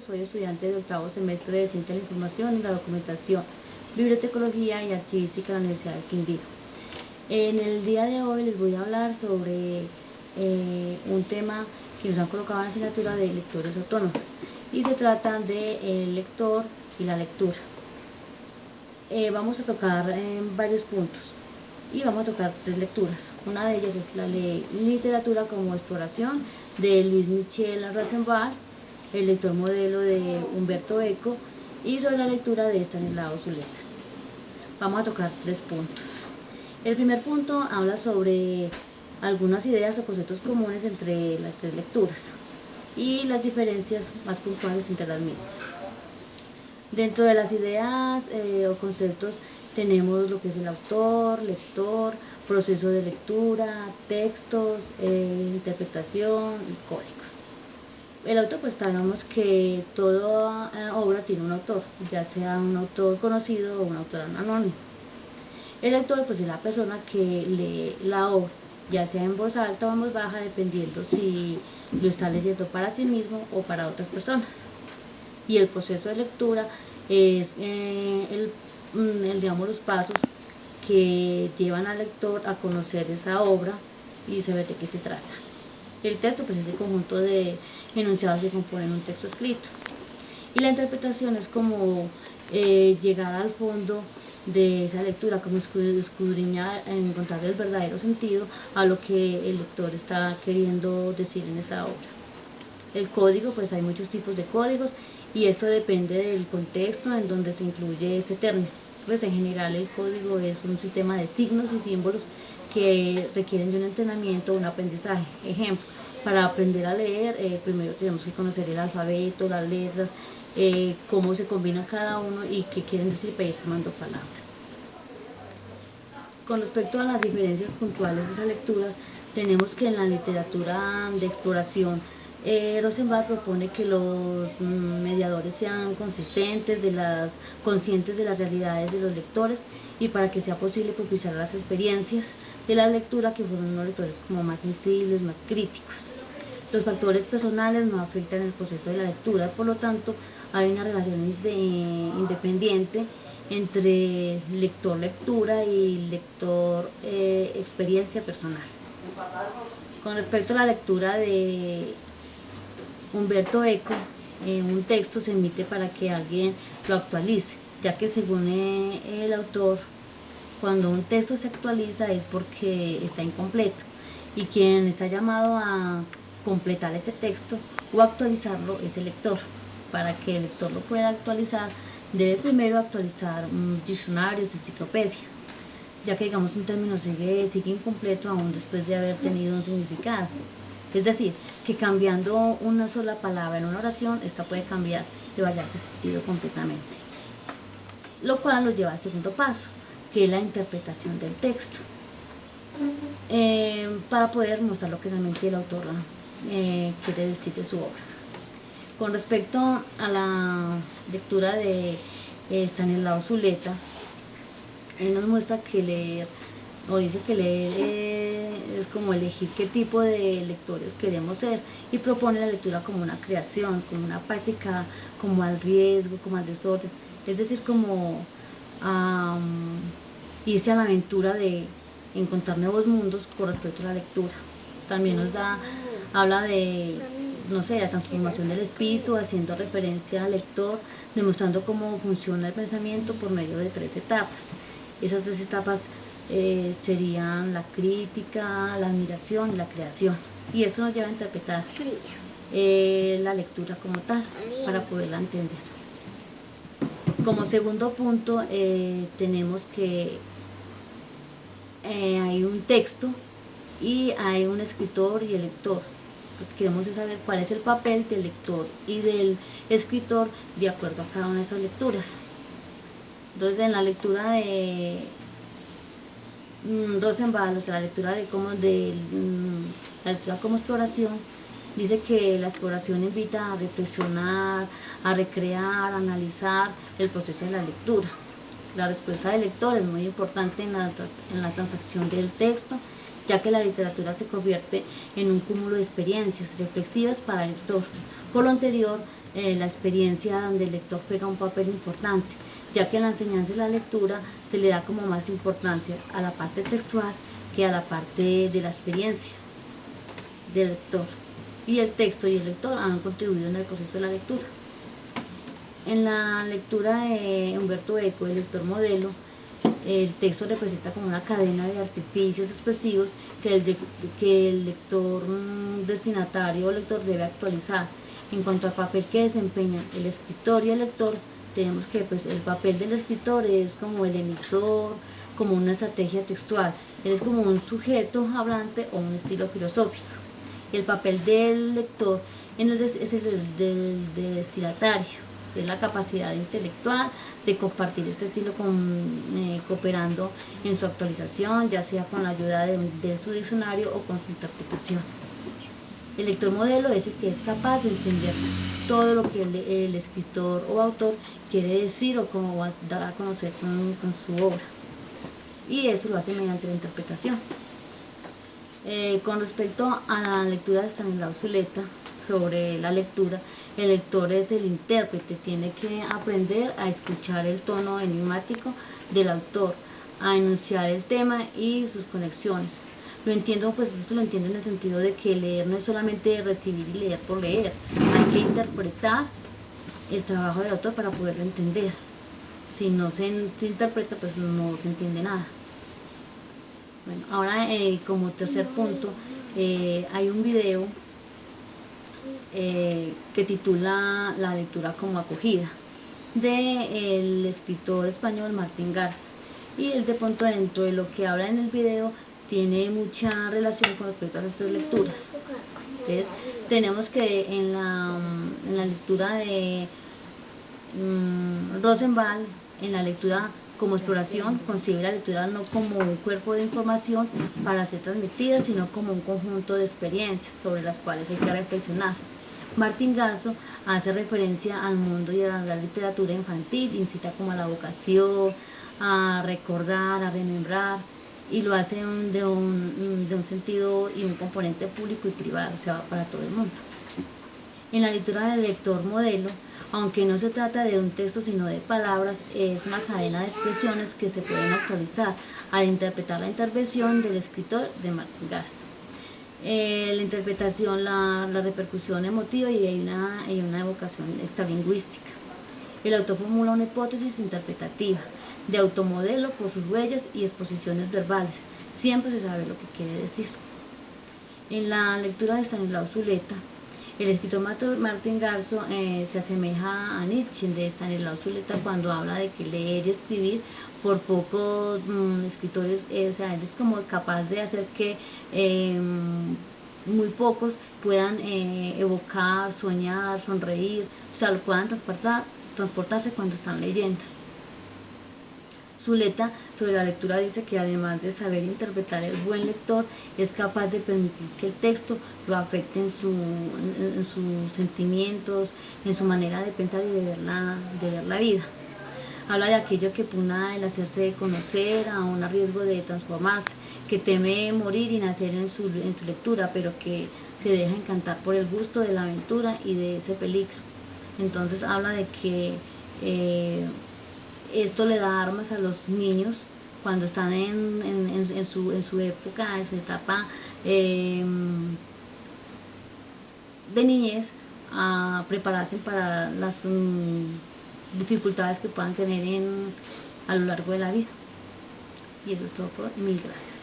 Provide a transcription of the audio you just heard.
Soy estudiante de octavo semestre de Ciencia de la Información y la Documentación, Bibliotecología y Archivística de la Universidad del Quindío. En el día de hoy les voy a hablar sobre un tema que nos han colocado en la asignatura de lectores autónomos, y se trata de el lector y la lectura. Vamos a tocar varios puntos y vamos a tocar 3 lecturas. Una de ellas es la literatura como exploración de Luis Michel Rosenblatt, el lector modelo de Humberto Eco, y sobre la lectura de Estanislao Zuleta. Vamos a tocar 3 puntos. El primer punto habla sobre algunas ideas o conceptos comunes entre las 3 lecturas y las diferencias más puntuales entre las mismas. Dentro de las ideas o conceptos tenemos lo que es el autor, lector, proceso de lectura, textos, interpretación y códigos. El autor, pues sabemos que toda obra tiene un autor, ya sea un autor conocido o un autor anónimo. El lector, pues es la persona que lee la obra, ya sea en voz alta o en voz baja, dependiendo si lo está leyendo para sí mismo o para otras personas. Y el proceso de lectura es digamos, los pasos que llevan al lector a conocer esa obra y saber de qué se trata. El texto, pues es el conjunto de enunciados que componen un texto escrito. Y la interpretación es como llegar al fondo de esa lectura, como escudriñar, encontrar el verdadero sentido a lo que el lector está queriendo decir en esa obra. El código, pues hay muchos tipos de códigos y esto depende del contexto en donde se incluye este término. Pues en general el código es un sistema de signos y símbolos que requieren de un entrenamiento o un aprendizaje. Ejemplo, para aprender a leer, primero tenemos que conocer el alfabeto, las letras, cómo se combina cada uno y qué quieren decir para ir formando palabras. Con respecto a las diferencias puntuales de esas lecturas, tenemos que en la literatura de exploración, Rosenblatt propone que los mediadores sean conscientes de las realidades de los lectores, y para que sea posible propiciar las experiencias de la lectura que fueron unos lectores como más sensibles, más críticos. Los factores personales no afectan el proceso de la lectura, por lo tanto hay una relación independiente entre lector-lectura y lector-experiencia personal. Con respecto a la lectura de Humberto Eco, un texto se emite para que alguien lo actualice, ya que según el autor, cuando un texto se actualiza es porque está incompleto, y quien está llamado a completar ese texto o actualizarlo es el lector. Para que el lector lo pueda actualizar, debe primero actualizar un diccionario, su enciclopedia, ya que digamos un término sigue incompleto aún después de haber tenido un significado. Es decir, que cambiando una sola palabra en una oración, esta puede cambiar y variar de sentido completamente. Lo cual nos lleva al segundo paso, que es la interpretación del texto, para poder mostrar lo que realmente el autor quiere decir de su obra. Con respecto a la lectura de Estanislao Zuleta, él nos muestra que leer, o dice que leer es como elegir qué tipo de lectores queremos ser, y propone la lectura como una creación, como una práctica, como al riesgo, como al desorden, es decir, como irse a la aventura de encontrar nuevos mundos con respecto a la lectura. También habla de, no sé, la transformación del espíritu, haciendo referencia al lector, demostrando cómo funciona el pensamiento por medio de 3 etapas. Esas 3 etapas serían la crítica, la admiración y la creación. Y esto nos lleva a interpretar la lectura como tal, para poderla entender. Como segundo punto, tenemos que hay un texto y hay un escritor y el lector. Lo que queremos es saber cuál es el papel del lector y del escritor de acuerdo a cada una de esas lecturas. Entonces, en la lectura de Rosenblatt, o sea, la lectura la lectura como exploración, dice que la exploración invita a reflexionar, a recrear, a analizar el proceso de la lectura. La respuesta del lector es muy importante en la transacción del texto, ya que la literatura se convierte en un cúmulo de experiencias reflexivas para el lector, Por lo anterior, la experiencia donde el lector juega un papel importante, ya que en la enseñanza de la lectura se le da como más importancia a la parte textual que a la parte de la experiencia del lector. Y el texto y el lector han contribuido en el proceso de la lectura. En la lectura de Humberto Eco, el lector modelo, el texto representa como una cadena de artificios expresivos que el lector destinatario o lector debe actualizar. En cuanto al papel que desempeñan el escritor y el lector, tenemos que pues, el papel del escritor es como el emisor, como una estrategia textual, él es como un sujeto hablante o un estilo filosófico. El papel del lector es el del destinatario, es la capacidad intelectual de compartir este estilo cooperando en su actualización, ya sea con la ayuda de su diccionario o con su interpretación. El lector modelo es el que es capaz de entender todo lo que el escritor o autor quiere decir o cómo va a dar a conocer con su obra, y eso lo hace mediante la interpretación. Con respecto a la lectura de Estanislao Zuleta, sobre la lectura, el lector es el intérprete, tiene que aprender a escuchar el tono enigmático del autor, a enunciar el tema y sus conexiones. Lo entiendo, pues esto lo entiendo en el sentido de que leer no es solamente recibir y leer por leer, hay que interpretar el trabajo del autor para poderlo entender. Si no se interpreta, pues no se entiende nada. Bueno, ahora como tercer punto, hay un video que titula La lectura como acogida, del escritor español Martín Garza, y él de pronto dentro de lo que habla en el video tiene mucha relación con respecto a las tres lecturas. Entonces, tenemos que en la lectura de Rosenbal, en la lectura como exploración, concibe la lectura no como un cuerpo de información para ser transmitida, sino como un conjunto de experiencias sobre las cuales hay que reflexionar. Martín Garza hace referencia al mundo y a la literatura infantil, incita como a la vocación, a recordar, a remembrar, y lo hace de un sentido y un componente público y privado, o sea, para todo el mundo. En la lectura del lector modelo, aunque no se trata de un texto sino de palabras, es una cadena de expresiones que se pueden actualizar al interpretar la intervención del escritor de Martín Garza. La interpretación, la repercusión emotiva, y hay una evocación extralingüística. El autor formula una hipótesis interpretativa de automodelo por sus huellas y exposiciones verbales. Siempre se sabe lo que quiere decir. En la lectura de Estanislao Zuleta, el escritor Martín Garza se asemeja a Nietzsche de Estanislao Zuleta cuando habla de que leer y escribir por pocos escritores, o sea, él es como capaz de hacer que muy pocos puedan evocar, soñar, sonreír, o sea, lo puedan transportarse cuando están leyendo. Zuleta sobre la lectura dice que además de saber interpretar, el buen lector es capaz de permitir que el texto lo afecte en sus sentimientos, en su manera de pensar y de ver la vida. Habla de aquello que pugna el hacerse conocer, a un riesgo de transformarse, que teme morir y nacer en su lectura, pero que se deja encantar por el gusto de la aventura y de ese peligro. Entonces habla de que esto le da armas a los niños cuando están en su época, en su etapa de niñez, a prepararse para las dificultades que puedan tener a lo largo de la vida. Y eso es todo por hoy. Mil gracias.